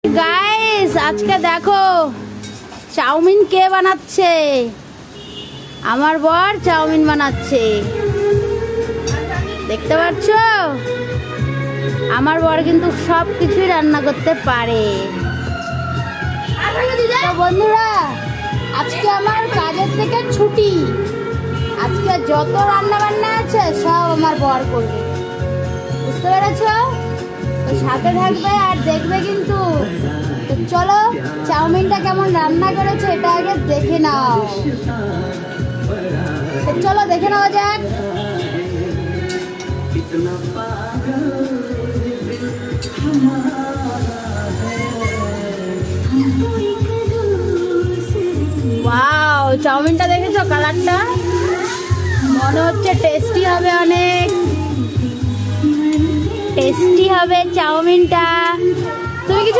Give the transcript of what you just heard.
Guys আজকে দেখো chowmein কে বানাচ্ছে। আমার বর চাউমিন বানাচ্ছে, দেখতে পাচ্ছ। আমার বর কিন্তু সব কিছুই রান্না করতে পারে। তো বন্ধুরা, আজকে আমার কাজের থেকে ছুটি। আজকে যত রান্না বান্না আছে সব আমার বর করবে, বুঝতে পেরেছ? তো সাথে থাকবে আর দেখবে কিন্তু। তো চলো চাউমিনটা কেমন রান্না করেছে এটা আগে দেখে নাও। তো চলো দেখে নেওয়া যাক। ওয়াও, চাউমিনটা দেখেছো কালারটা? মনে হচ্ছে টেস্টি হবে, অনেক টেস্টি হবে চাউমিনটা।